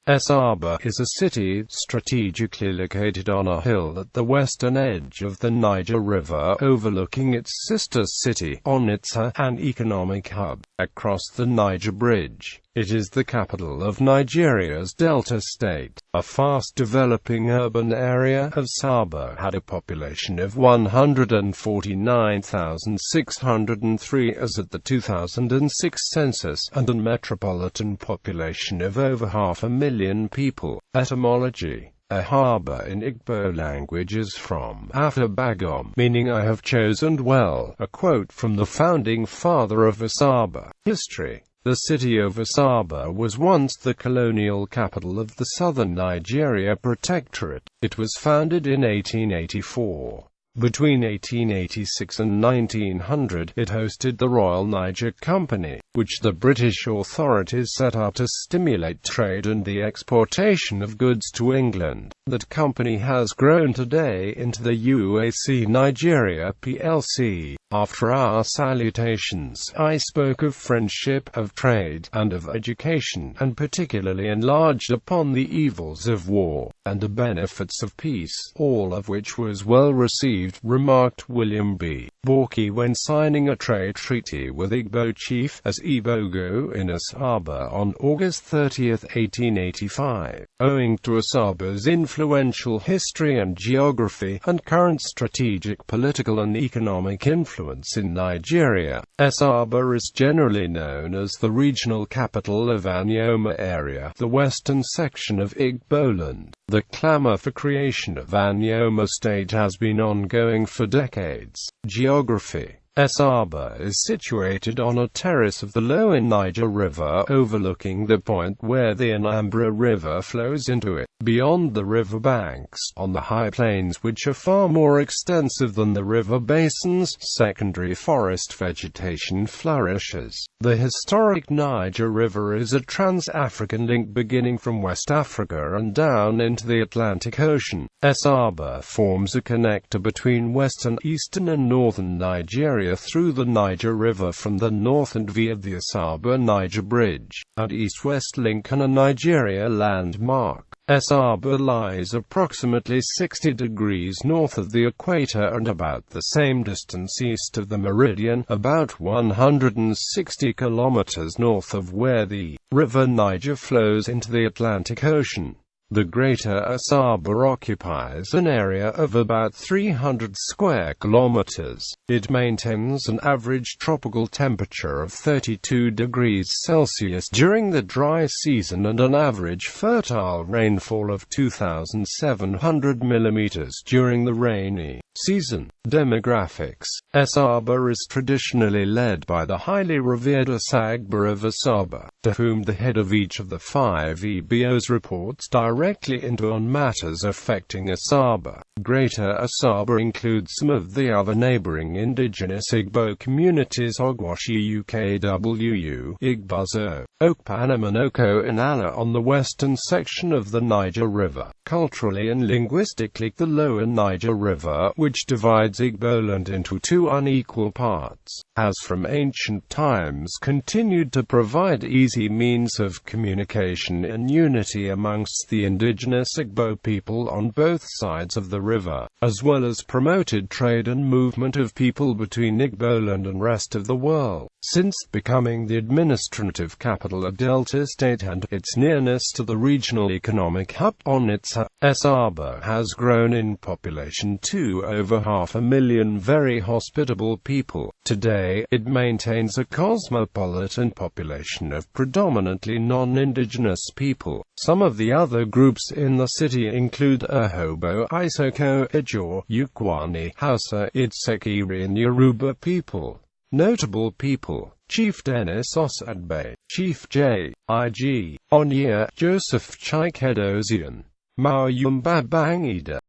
Asaba is a city strategically located on a hill at the western edge of the Niger River, overlooking its sister city, Onitsha, an economic hub, across the Niger Bridge. It is the capital of Nigeria's Delta State. A fast-developing urban area, Asaba had a population of 149,603 as at the 2006 census, and a metropolitan population of over 500,000 people. Etymology: a harbor in Igbo language is from Afabagom, meaning I have chosen well, a quote from the founding father of Asaba. History: the city of Asaba was once the colonial capital of the southern Nigeria Protectorate. It was founded in 1884. Between 1886 and 1900, it hosted the Royal Niger Company, which the British authorities set up to stimulate trade and the exportation of goods to England. That company has grown today into the UAC Nigeria plc. After our salutations, I spoke of friendship, of trade, and of education, and particularly enlarged upon the evils of war, and the benefits of peace, all of which was well received, remarked William B. Borky when signing a trade treaty with Igbo chief as Ibogo in Asaba on August 30, 1885. Owing to Asaba's influential history and geography, and current strategic, political and economic influence in Nigeria, Asaba is generally known as the regional capital of Anyoma area, the western section of Igboland. The clamor for creation of Anyoma State has been ongoing for decades. Geography: Asaba is situated on a terrace of the lower Niger River, overlooking the point where the Anambra River flows into it. Beyond the river banks, on the high plains which are far more extensive than the river basins, secondary forest vegetation flourishes. The historic Niger River is a trans-African link beginning from West Africa and down into the Atlantic Ocean. Asaba forms a connector between western, eastern and northern Nigeria through the Niger River from the north and via the Asaba-Niger Bridge, and east-west link and a Nigeria landmark. Asaba lies approximately 60 degrees north of the equator and about the same distance east of the meridian, about 160 kilometers north of where the river Niger flows into the Atlantic Ocean. The Greater Asaba occupies an area of about 300 square kilometers. It maintains an average tropical temperature of 32 degrees Celsius during the dry season and an average fertile rainfall of 2,700 mm during the rainy season. Demographics: Asaba is traditionally led by the highly revered Asagba of Asaba, to whom the head of each of the 5 EBOs reports directly into on matters affecting Asaba. Greater Asaba includes some of the other neighboring indigenous Igbo communities: Ogwashi Ukwu, Igbazo, Okpanamanoko and Ala on the western section of the Niger River. Culturally and linguistically, the lower Niger River, which divides Igboland into 2 unequal parts, has from ancient times continued to provide easy means of communication and unity amongst the indigenous Igbo people on both sides of the river, as well as promoted trade and movement of people between Igboland and rest of the world. Since becoming the administrative capital of Delta State and its nearness to the regional economic hub Onitsha, Asaba has grown in population to over 500,000 very hospitable people. Today, it maintains a cosmopolitan population of predominantly non-indigenous people. Some of the other groups in the city include Urhobo, Isoko, Ijaw, Ukwani, Hausa, Itsekiri and Yoruba people. Notable people: Chief Dennis Osadbe, Chief J.I.G. Onyia, Joseph Chikedozian, Mauyumba Bangida.